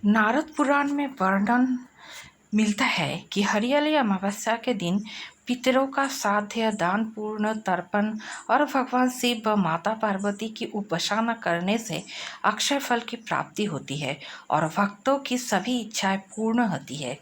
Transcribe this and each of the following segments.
नारद पुराण में वर्णन मिलता है कि हरियाली अमावस्या के दिन पितरों का साध्य, दान, पूर्ण तर्पण और भगवान शिव व माता पार्वती की उपासना करने से अक्षय फल की प्राप्ति होती है और भक्तों की सभी इच्छाएं पूर्ण होती है।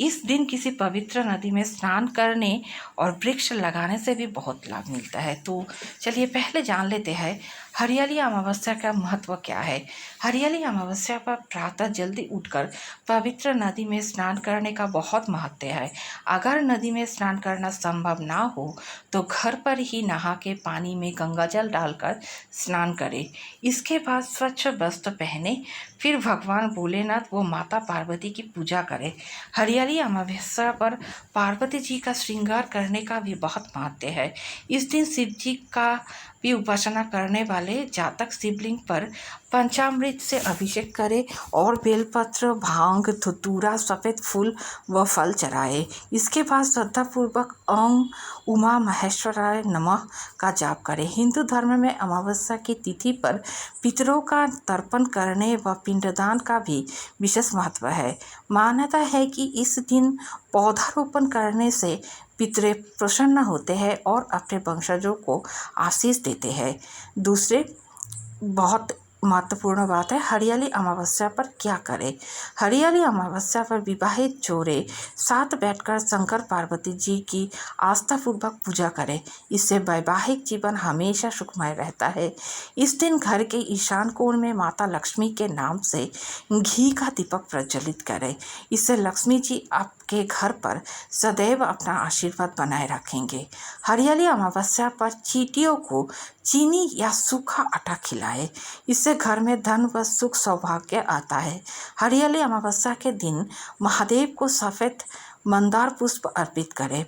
इस दिन किसी पवित्र नदी में स्नान करने और वृक्ष लगाने से भी बहुत लाभ मिलता है। तो चलिए पहले जान लेते हैं हरियाली अमावस्या का महत्व क्या है। हरियाली अमावस्या पर प्रातः जल्दी उठकर पवित्र नदी में स्नान करने का बहुत महत्व है। अगर नदी में स्नान करना संभव ना हो तो घर पर ही नहा के पानी में गंगा जल डालकर स्नान करें। इसके बाद स्वच्छ वस्त्र पहने, फिर भगवान भोलेनाथ व माता पार्वती की पूजा करें। हरियाली अमावस्या पर पार्वती जी का श्रृंगार करने का भी बहुत महत्व है। इस दिन शिव जी का भी उपासना करने वाले जातक शिवलिंग पर पंचामृत से अभिषेक करें और बेलपत्र, भांग, धतूरा, सफ़ेद फूल व फल चढ़ाए। इसके बाद श्रद्धापूर्वक ओम उमा महेश्वराय नमः का जाप करें। हिंदू धर्म में अमावस्या की तिथि पर पितरों का तर्पण करने व पिंडदान का भी विशेष महत्व है। मान्यता है कि इस दिन पौधारोपण करने से पितरे प्रसन्न होते हैं और अपने वंशजों को आशीष देते हैं। दूसरे बहुत महत्वपूर्ण बात है, हरियाली अमावस्या पर क्या करें। हरियाली अमावस्या पर विवाहित जोड़े साथ बैठकर शंकर पार्वती जी की आस्थापूर्वक पूजा करें। इससे वैवाहिक जीवन हमेशा सुखमय रहता है। इस दिन घर के ईशान कोण में माता लक्ष्मी के नाम से घी का दीपक प्रज्वलित करें। इससे लक्ष्मी जी आपके घर पर सदैव अपना आशीर्वाद बनाए रखेंगे। हरियाली अमावस्या पर चींटियों को चीनी या सूखा आटा खिलाएं। इससे घर में धन व सुख सौभाग्य आता है। हरियाली अमावस्या के दिन महादेव को सफ़ेद मंदार पुष्प अर्पित करें।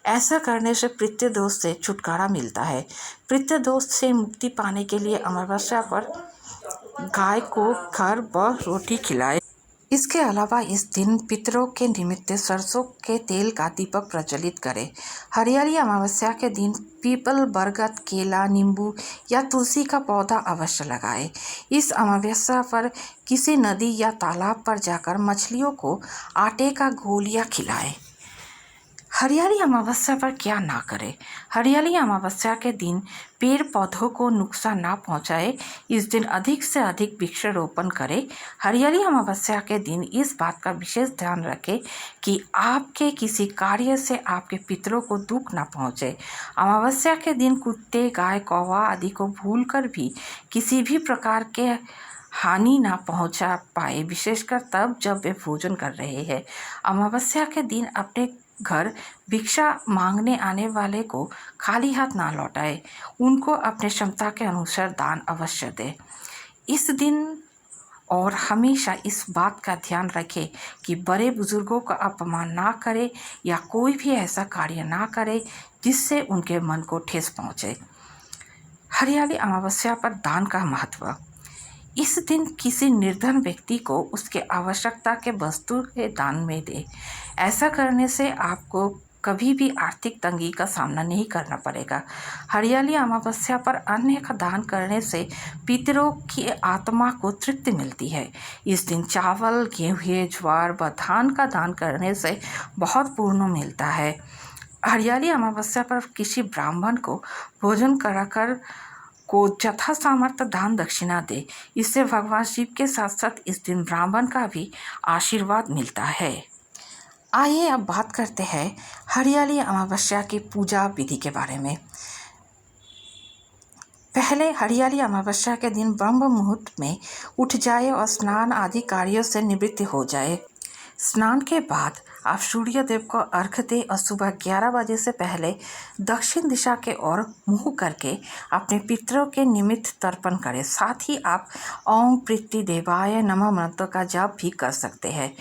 ऐसा करने से पितृ दोष से छुटकारा मिलता है। पितृ दोष से मुक्ति पाने के लिए अमावस्या पर गाय को घर व रोटी खिलाएं। इसके अलावा इस दिन पितरों के निमित्त सरसों के तेल का दीपक प्रज्वलित करें। हरियाली अमावस्या के दिन पीपल, बरगद, केला, नींबू या तुलसी का पौधा अवश्य लगाएं। इस अमावस्या पर किसी नदी या तालाब पर जाकर मछलियों को आटे का गोलियां खिलाएं। हरियाली अमावस्या पर क्या ना करें। हरियाली अमावस्या के दिन पेड़ पौधों को नुकसान ना पहुंचाए। इस दिन अधिक से अधिक वृक्षारोपण करें। हरियाली अमावस्या के दिन इस बात का विशेष ध्यान रखें कि आपके किसी कार्य से आपके पितरों को दुख ना पहुंचे। अमावस्या के दिन कुत्ते, गाय, कौवा आदि को भूलकर भी किसी भी प्रकार के हानि ना पहुंचा पाए, विशेषकर तब जब वे भोजन कर रहे हैं। अमावस्या के दिन अपने घर भिक्षा मांगने आने वाले को खाली हाथ ना लौटाए। उनको अपने क्षमता के अनुसार दान अवश्य दें। इस दिन और हमेशा इस बात का ध्यान रखें कि बड़े बुजुर्गों का अपमान ना करें या कोई भी ऐसा कार्य ना करें जिससे उनके मन को ठेस पहुँचे। हरियाली अमावस्या पर दान का महत्व। इस दिन किसी निर्धन व्यक्ति को उसके आवश्यकता के वस्तु के दान में दे। ऐसा करने से आपको कभी भी आर्थिक तंगी का सामना नहीं करना पड़ेगा। हरियाली अमावस्या पर अन्य का दान करने से पितरों की आत्मा को तृप्ति मिलती है। इस दिन चावल, गेहूं, ज्वार व धान का दान करने से बहुत पुण्य मिलता है। हरियाली अमावस्या पर किसी ब्राह्मण को भोजन कराकर को यथा सामर्थ्य दान दक्षिणा दे। इससे भगवान शिव के साथ साथ इस दिन ब्राह्मण का भी आशीर्वाद मिलता है। आइए अब बात करते हैं हरियाली अमावस्या की पूजा विधि के बारे में। पहले हरियाली अमावस्या के दिन ब्रह्म मुहूर्त में उठ जाए और स्नान आदि कार्यों से निवृत्त हो जाए। स्नान के बाद आप सूर्य देव को अर्घ्य दें और सुबह 11 बजे से पहले दक्षिण दिशा के ओर मुँह करके अपने पितरों के निमित्त तर्पण करें। साथ ही आप ओम प्रीति देवाय नमः मंत्र का जाप भी कर सकते हैं।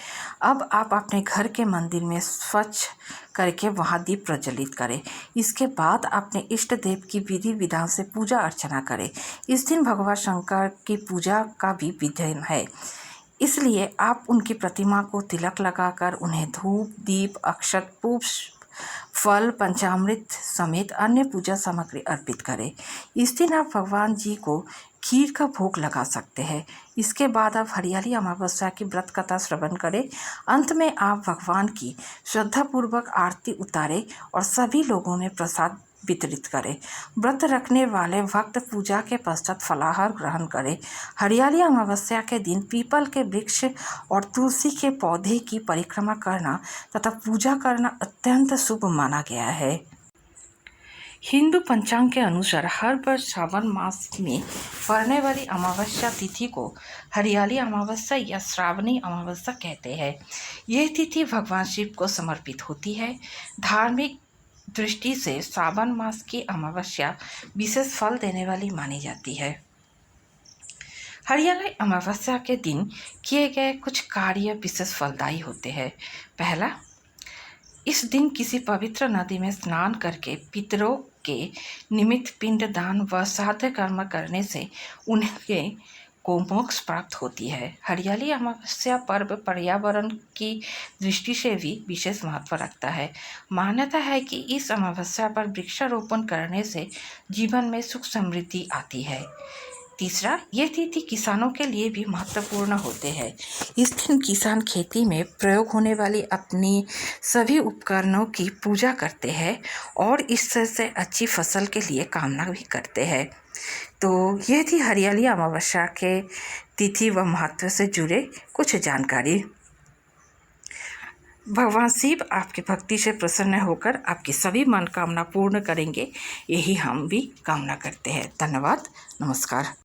अब आप अपने घर के मंदिर में स्वच्छ करके वहाँ दीप प्रज्वलित करें। इसके बाद अपने इष्ट देव की विधि विधान से पूजा अर्चना करें। इस दिन भगवान शंकर की पूजा का भी विधान है, इसलिए आप उनकी प्रतिमा को तिलक लगाकर उन्हें धूप, दीप, अक्षत, पुष्प, फल, पंचामृत समेत अन्य पूजा सामग्री अर्पित करें। इस दिन आप भगवान जी को खीर का भोग लगा सकते हैं इसके बाद आप हरियाली अमावस्या की व्रत कथा श्रवण करें। अंत में आप भगवान की श्रद्धापूर्वक आरती उतारें और सभी लोगों में प्रसाद वितरित करें। व्रत रखने वाले भक्त पूजा के पश्चात फलाहार ग्रहण करें। हरियाली अमावस्या के दिन पीपल के वृक्ष और तुलसी के पौधे की परिक्रमा करना तथा पूजा करना अत्यंत शुभ माना गया है। हिंदू पंचांग के अनुसार हर वर्ष श्रावण मास में पड़ने वाली अमावस्या तिथि को हरियाली अमावस्या या श्रावणी अमावस्या कहते हैं। यह तिथि भगवान शिव को समर्पित होती है। धार्मिक दृष्टि से श्रावण मास की अमावस्या विशेष फल देने वाली मानी जाती है। हरियाली अमावस्या के दिन किए गए कुछ कार्य विशेष फलदायी होते हैं। पहला, इस दिन किसी पवित्र नदी में स्नान करके पितरों के निमित्त पिंड दान व श्राद्ध कर्म करने से उन्हें को मोक्ष प्राप्त होती है। हरियाली अमावस्या पर्व पर्यावरण की दृष्टि से भी विशेष महत्व रखता है। मान्यता है कि इस अमावस्या पर वृक्षारोपण करने से जीवन में सुख समृद्धि आती है। तीसरा, ये तिथि किसानों के लिए भी महत्वपूर्ण होते हैं। इस दिन किसान खेती में प्रयोग होने वाली अपनी सभी उपकरणों की पूजा करते हैं और इससे अच्छी फसल के लिए कामना भी करते हैं। तो यह थी हरियाली अमावस्या के तिथि व महत्व से जुड़े कुछ जानकारी। भगवान शिव आपकी भक्ति से प्रसन्न होकर आपकी सभी मनोकामना पूर्ण करेंगे, यही हम भी कामना करते हैं। धन्यवाद, नमस्कार।